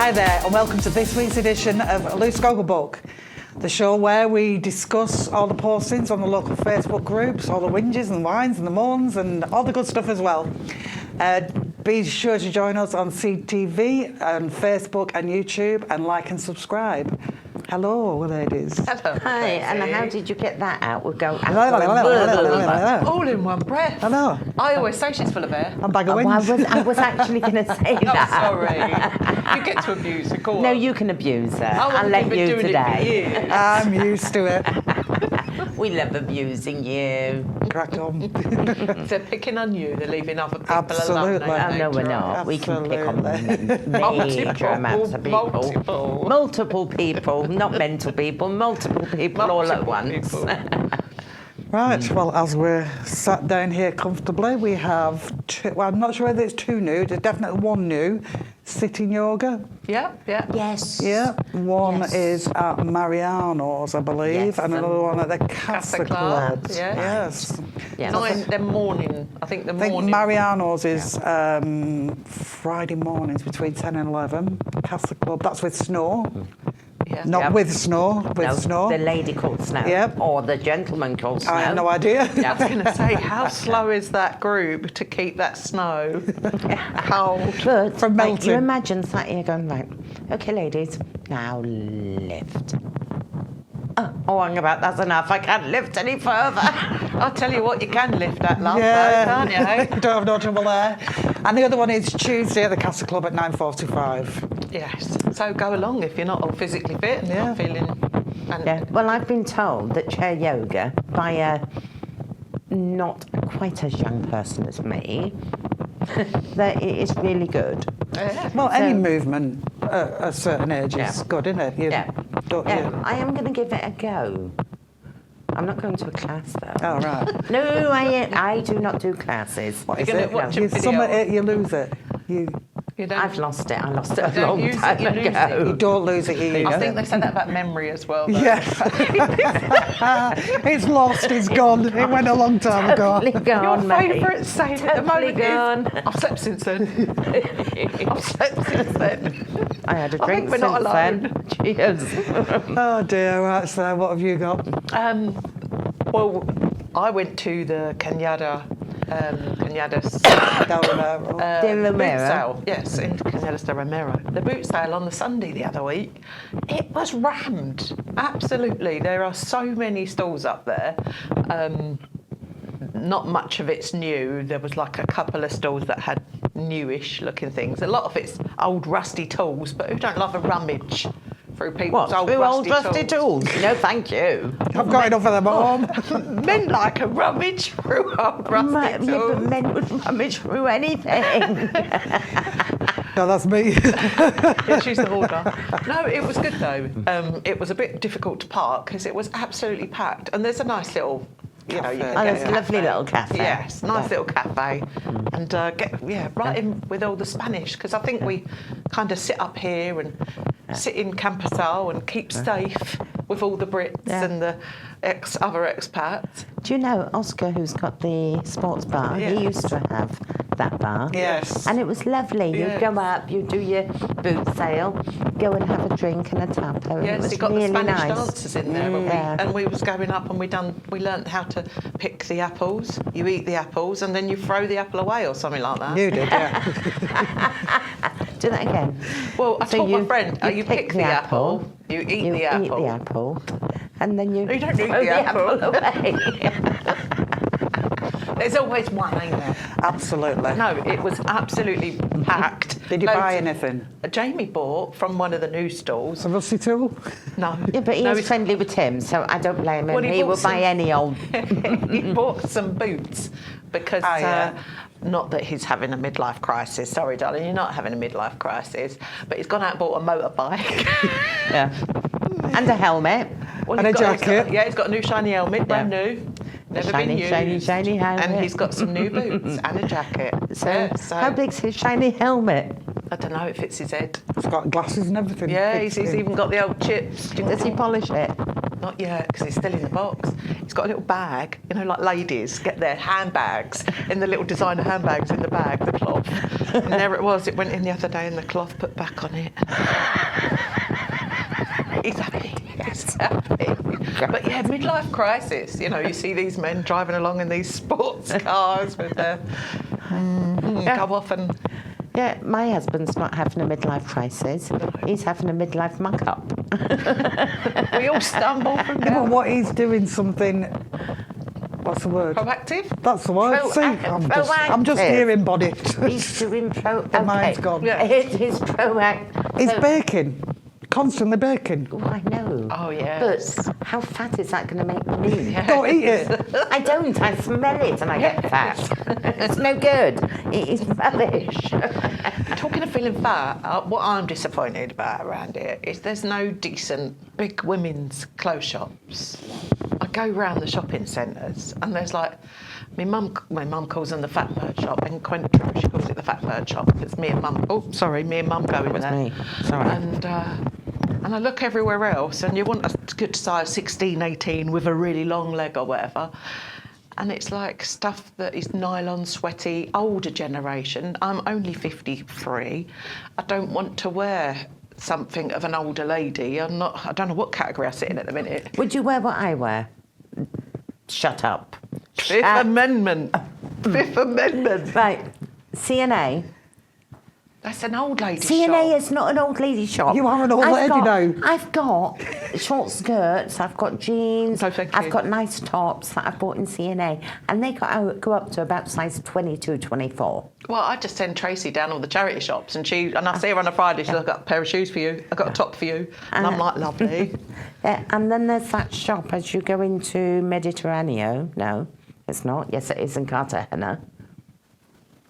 Hi there, and welcome to this week's edition of Loose Goggle Book, the show where we discuss all the postings on the local Facebook groups, all the whinges and whines and the moans and all the good stuff as well. Be sure to join us on CTV, on Facebook and YouTube, and like and subscribe. Hello, ladies. Hello. Hi, and how did you get that out? We'll go All in one breath. I know. I always say she's full of air. I'm bag of wings. I was actually going to say Oh, that. sorry. You get to abuse her. Go on. No, you can abuse her. I I'll let been you doing today. It for years. I'm used to it. We love abusing you. Crack on. If they're picking on you, they're leaving other people Absolutely. alone. Oh, no, we're not. We can pick on Absolutely. major amounts of people. Multiple people, not mental people, multiple people all at once. Right, well, as we're sat down here comfortably, we have two, well, I'm not sure whether it's two new, there's definitely one new, sitting yoga. Yeah. Yes. Yeah, one Yes. is at Mariano's, I believe, Yes, and another one at the Casa Club. Yeah. Yes. Yes. The morning. I think the I think morning. Mariano's is Friday mornings between 10 and 11. Casa Club, that's with snow. Yeah. Not Yep. with snow, with No, snow. the lady called Snow. Yep. Or the gentleman called Snow. I have no idea. I was going to say, how slow is that group to keep that snow cold? But From like, melting. you imagine sat here going, right, okay, ladies, now lift. Oh, hang about, that's enough. I can't lift any further. I'll tell you what, you can lift that lump, Yeah, though, can't you don't have no trouble there. And the other one is Tuesday at the Casa Club at 9:45. you? Yes. So go along if you're not all physically fit and not feeling. And Yeah. Well, I've been told that chair yoga by a not quite as young person as me, that it is really good. Well, any So- movement at a certain age is Yeah. good, isn't it? You Yeah. don't- Yeah, you- I am going to give it a go. I'm not going to a class though. Oh, right. No, I do not do classes. What is You're gonna it? watch a You video. summit it, you lose it. You you don't, I've lost it. I lost it a Don't long use it, time you lose ago. don't lose it, you I think they said that about memory as well. Though. Yeah. It's lost, it's gone. It went a long time ago. Totally gone, Your mate. favourite saying at the Totally moment gone. is, I've slept since then. I've slept since then. I had a I drink think we're not since alone. then. Cheers. Oh dear, right, so what have you got? Well, I went to the Cañada Del Romero. Del boot Romero. sale. Yes, in Cañadas de Romero. The boot sale on the Sunday the other week. It was rammed. Absolutely. There are so many stalls up there. Not much of it's new. There was like a couple of stalls that had newish looking things. A lot of it's old rusty tools, but who don't love a rummage through people's What? old Through rusty old rusty tools? No, thank you. I've got enough of them at home. Men like a rummage through old rusty Yeah, but tools. men would rummage through anything. No, that's me. Yeah, she's the hoarder. No, it was good though. It was a bit difficult to park because it was absolutely packed. And there's a nice little, you know, you can Oh, get there's a lovely little cafe. Yes, nice little cafe, and right in with all the Spanish because I think we kind of sit up here and sit in Campasal and keep safe with all the Brits Yeah. and the other expats. Do you know Oscar, who's got the sports bar? Yeah. He used to have that bar. Yes. And it was lovely. You'd Yes. go up, you'd do your boot sale, go and have a drink and a tapo. And it Yes, was he got really the Spanish nice. dancers in there, and we was going up and we learnt how to pick the apples. You eat the apples and then you throw the apple away or something like that. You did, yeah. Do that again. Well, I So told my you- friend, you you pick the apple, you eat You the eat apple. the apple, and then you You don't eat throw the apple. away. There's always one, ain't there? Absolutely. No, it was absolutely packed. Did you Loads buy of- anything? Jamie bought from one of the news stalls. A rusty tool? No. Yeah, but he no, is friendly with Tim, so I don't blame him. Well, he bought will some- buy any old. he bought some boots because yeah. not that he's having a midlife crisis. Sorry, darling, you're not having a midlife crisis. But he's gone out and bought a motorbike. Yeah. And a helmet. Well, And he's a got- jacket. He's got a new shiny helmet, brand new. Never Shiny, been used. shiny, shiny helmet. And he's got some new boots and a jacket. So, Yeah, how big's his shiny helmet? I don't know, it fits his head. It's got glasses and everything. Yeah, It's he's even got the old chips. Does he polish it? Not yet, because it's still in the box. He's got a little bag, you know, like ladies get their handbags, in the little designer handbags in the bag, the cloth. And there it was. It went in the other day and the cloth put back on it. He's happy. He's happy. But yeah, midlife crisis. You know, you see these men driving along in these sports cars with their go off and... Yeah, my husband's not having a midlife crisis. He's having a midlife muck-up. We all stumble from Yeah, but there. what he's doing something. What's the word? Proactive? That's the word. See, I'm just Proactive. hearing body. He's doing The mind's gone. Yeah. It is proactive. He's baking. Constantly baking. Oh, I know. Oh, yes. But how fat is that going to make me? Yeah. Don't eat it. I don't. I smell it and I get fat. It's no good. It is rubbish. Talking of feeling fat, what I'm disappointed about around here is there's no decent big women's clothes shops. I go round the shopping centres and there's like, my mum calls them the fat bird shop, in Quentra she calls it the fat bird shop. It's me and mum go in was there. me. Sorry. And I look everywhere else and you want a good size 16, 18 with a really long leg or whatever. And it's like stuff that is nylon, sweaty, older generation. I'm only 53. I don't want to wear something of an older lady. I don't know what category I sit in at the minute. Would you wear what I wear? Shut up. Fifth Amendment. Fifth Amendment. Right. CNA. That's an old lady CNA shop. is not an old lady shop. You are an old lady now. I've got short skirts, I've got jeans, No, thank I've you. got nice tops that I've bought in CNA, and they go up to about size 22, 24. Well, I just send Tracy down all the charity shops and I see her on a Friday, she's like, I've got a pair of shoes for you, I've got a top for you. And I'm like, lovely. Yeah, and then there's that shop as you go into Mediterraneo. No, it's not. Yes, it is in Cartagena.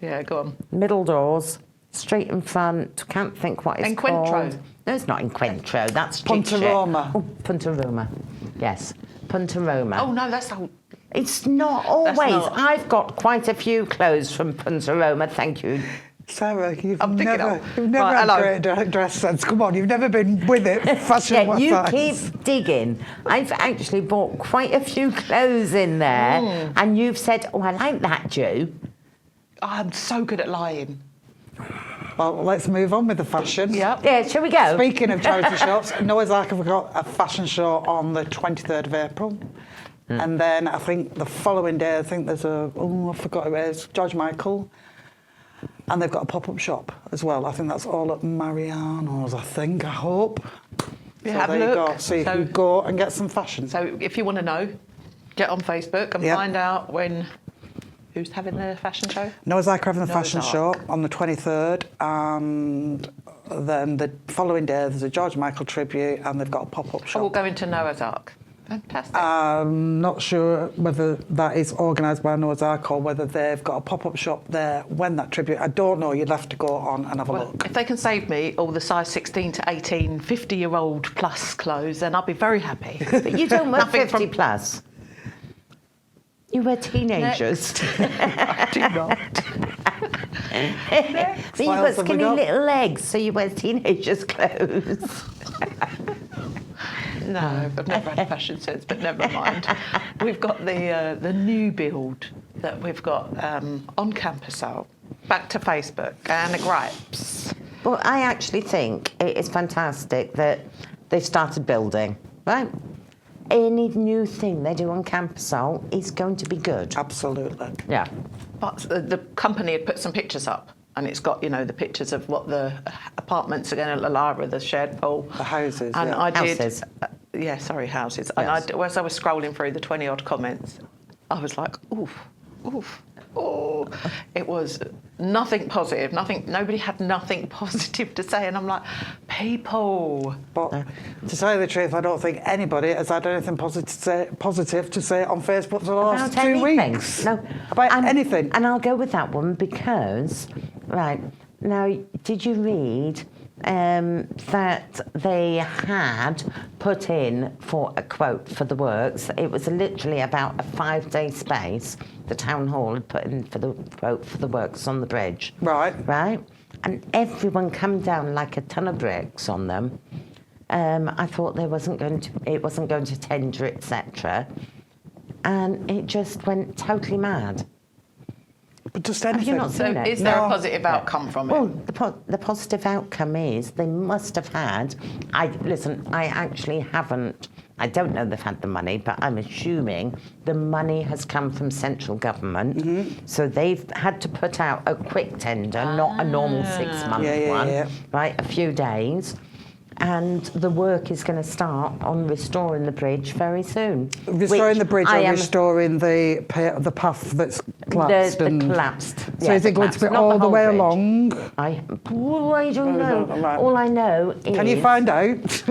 Yeah, go on. Middle doors, straight in front. Can't think what it's Encuentro. called. No, it's not Encuentro. That's cheap Punta shit. Roma. Oh, Punta Roma. Yes, Punta Roma. Oh, no, that's old. It's not always. not- I've got quite a few clothes from Punta Roma, thank you. Sarah, you've I'm thinking never, of- you've never Right, had hello. great dress sense. Come on, you've never been with it Yeah, fashion-wise. you keep digging. I've actually bought quite a few clothes in there, and you've said, "Oh, I like that, Joe." I'm so good at lying. Well, let's move on with the fashion. Yep. Yeah, shall we go? Speaking of charity shops, Noah's Ark have got a fashion show on the 23rd of April. And then I think the following day, I think there's I forgot who it is, George Michael. And they've got a pop-up shop as well. I think that's all at Mariano's, I hope. Yeah, so have a there you look. go. So you So- can go and get some fashion. So if you want to know, get on Facebook and Yep. find out who's having their fashion show. Noah's Ark are having a Noah's fashion show Ark. on the 23rd, and then the following day there's a George Michael tribute, and they've got a pop-up Oh, we'll shop. go into Noah's Ark. Fantastic. I'm not sure whether that is organised by Noah's Ark or whether they've got a pop-up shop there when that tribute. I don't know. You'd have to go on and have a Well, look. if they can save me all the size 16 to 18, 50-year-old plus clothes, then I'll be very happy. But you don't wear Nothing 50 from- plus. You wear teenagers. I do not. But you've What got else have we skinny got? little legs, so you wear teenagers' clothes. No, I've never had a fashion sense, but never mind. We've got the new build that we've got on campus out. Back to Facebook and the gripes. Well, I actually think it is fantastic that they've started building, right? Any new thing they do on campus out is going to be good. Absolutely. Yeah. But the company had put some pictures up, and it's got, the pictures of what the apartments are going to allow with the shared pool. The houses, And yeah. I did. Houses. Houses. Yes. And as I was scrolling through the 20-odd comments, I was like, oof. Oh, it was nothing positive, nobody had nothing positive to say, and I'm like, people. But to tell you the truth, I don't think anybody has had anything positive to say on Facebook for the last About 2 anything. weeks. No. About anything. And I'll go with that one because, right, now, did you read that they had put in for a quote for the works? It was literally about a 5-day space the town hall had put in for the quote for the works on the bridge. Right. Right? And everyone come down like a ton of bricks on them. I thought it wasn't going to tender, etc. And it just went totally mad. But just Have anything. you not So seen it? is there a No. positive outcome from Well, it? the positive outcome is they must have had. I actually haven't. I don't know they've had the money, but I'm assuming the money has come from central government. So they've had to put out a quick tender, not a normal 6-month one, right? A few days. And the work is going to start on restoring the bridge very soon. Restoring which the bridge I or am- restoring the path that's collapsed. the collapsed. So is it going to be Not all the whole way bridge. along? I don't know. Right. All I know is. Can you find out?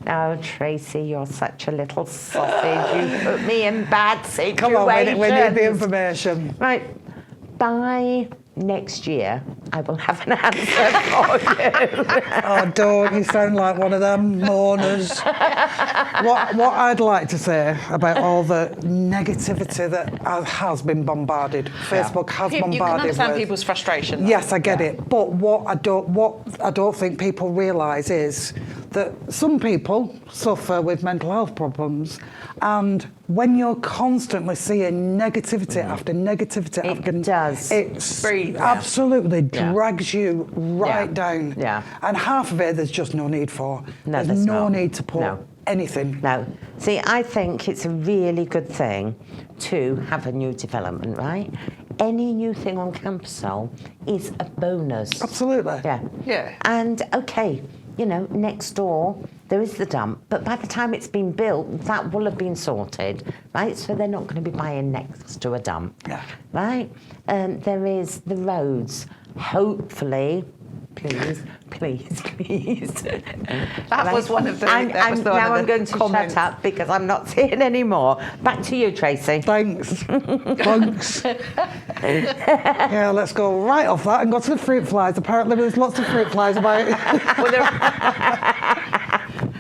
Oh, Tracy, you're such a little sausage. You put me in bad situations. Come on, we need the information. Right. By next year, I will have an answer for you. Oh, don't. You sound like one of them mourners. What I'd like to say about all the negativity that has been bombarded, Facebook has You can bombarded understand with. people's frustration. though. Yes, I get it. But what I don't think people realise is that some people suffer with mental health problems, and when you're constantly seeing negativity after negativity after, does. it's Breathe, yeah. absolutely drags you right Yeah. down. Yeah. And half of it there's just no need for. No, there's there's no not. need to put No. anything. No. See, I think it's a really good thing to have a new development, right? Any new thing on Campsall is a bonus. Absolutely. Yeah. Yeah. And okay, next door there is the dump, but by the time it's been built, that will have been sorted, right? So they're not going to be buying next to a dump, Yeah. right? There is the roads. Hopefully, please. That was one of the. I'm the going to comments. shut up because I'm not seeing any more. Back to you, Tracy. Thanks. Thanks. Yeah, let's go right off that and go to the fruit flies. Apparently there's lots of fruit flies about. Well,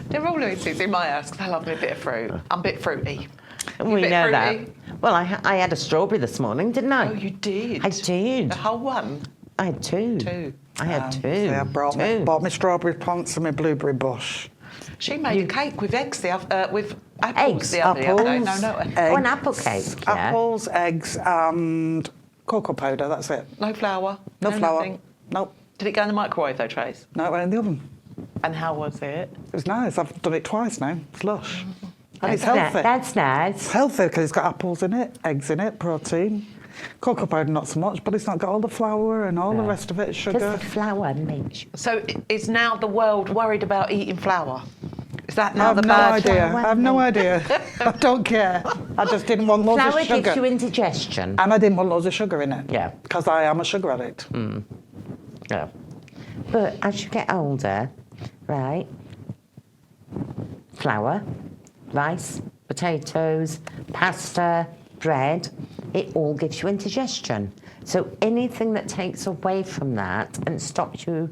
they're all Lucy's in my house because I love me a bit of fruit. I'm a bit fruity. We bit know fruity? that. Well, I had a strawberry this morning, didn't I? Oh, you did? I did. The whole one? I had two. Two. I had two. Yeah, I bought my strawberry plants and my blueberry bush. She made a cake with eggs with apples Eggs? the other day. Apples, No, Oh, an apple cake. Yeah. Apples, eggs, and cocoa powder. That's it. no flour. No flour. Nothing. Nope. Did it go in the microwave though, Trace? No, it went in the oven. And how was it? It was nice. I've done it twice now. It's lush. And it's healthy. That's It's nice. healthy because it's got apples in it, eggs in it, protein. Cocoa powder, not so much, but it's not got all the flour and all the rest of it, Because sugar. the flour makes you. So is now the world worried about eating flour? Is that I now have the no bad? idea. flour. I have no idea. I don't care. I just didn't want loads Flour of sugar. gives you indigestion. And I didn't want loads of sugar in it. Yeah. Because I am a sugar addict. Yeah. But as you get older, right, flour, rice, potatoes, pasta, bread, it all gives you indigestion. So anything that takes away from that and stops you,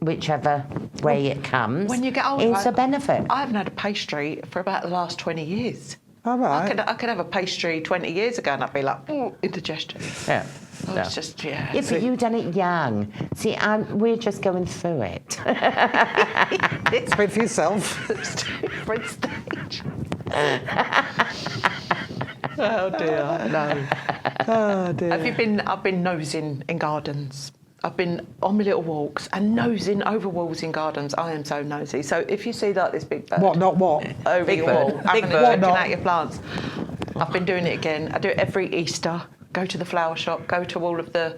whichever way it comes, When you get older, is a benefit. I haven't had a pastry for about the last 20 years. All right. I could have a pastry 20 years ago and I'd be like, oh, indigestion. Yeah. Oh, it's just, yeah. Yeah, but you've done it young. See, we're just going through it. Speak for yourself. Different stage. Oh dear, no. Oh dear. I've been nosing in gardens. I've been on my little walks and nosing over walls in gardens. I am so nosy. So if you see like this big bird What, not what? over Big your bird. wall, Big having bird. a looking Not. at your plants, I've been doing it again. I do it every Easter. Go to the flower shop. Go to all of the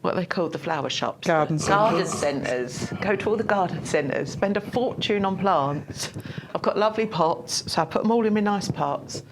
what are they called, the flower shops? Garden centres. Go to all the garden centres. Spend a fortune on plants. I've got lovely pots, so I put them all in my nice pots.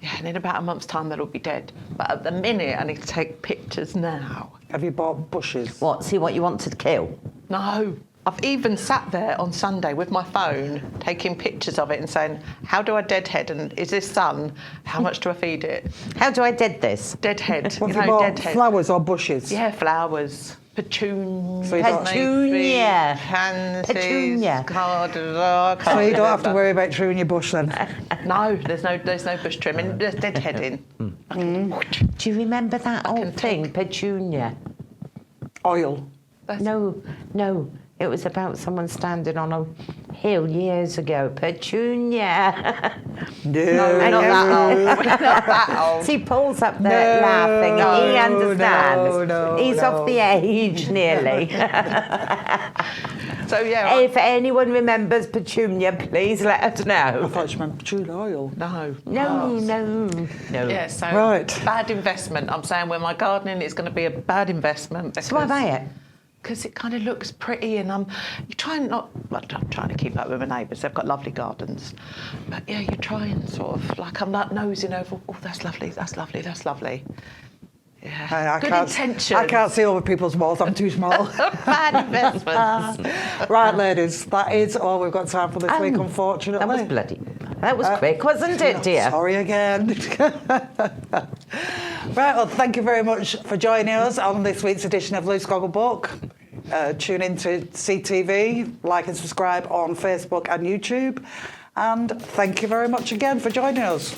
Yeah, and in about a month's time they'll all be dead. But at the minute, I need to take pictures now. Have you bought bushes? What? See what you want to kill? No. I've even sat there on Sunday with my phone, taking pictures of it and saying, how do I deadhead? And is this sun? How much do I feed it? How do I dead this? Deadhead. What have you bought? Flowers or bushes? Yeah, flowers. Petunias. So you don't- Petunia. Pansies. Petunia. So you don't have to worry about trimming your bush then? No, there's no bush trimming. There's deadheading. Do you remember that old can thing, Petunia? Oil. No. It was about someone standing on a hill years ago. Petunia. No, Not that old. Not that old. He pulls up there laughing. He understands. no, He's no. of the age nearly. So yeah. If anyone remembers Petunia, please let us I know. thought you meant patchouli oil. No. No. Yeah, so Right. bad investment. I'm saying when my gardening is going to be a bad investment. So why buy it? Because it kind of looks pretty, and I'm trying to keep up with my neighbours. They've got lovely gardens, but yeah, you try and sort of like I'm like nosing over. Oh, that's lovely. That's lovely. That's lovely. Yeah. Good intention. I can't see over people's walls. I'm too small. Bad investments. Right, ladies, that is all we've got time for this week, Oh, unfortunately. That was quick, wasn't it, dear? Sorry again. Right, well, thank you very much for joining us on this week's edition of Loose Goggle Book. Tune in to CTV, like and subscribe on Facebook and YouTube. And thank you very much again for joining us.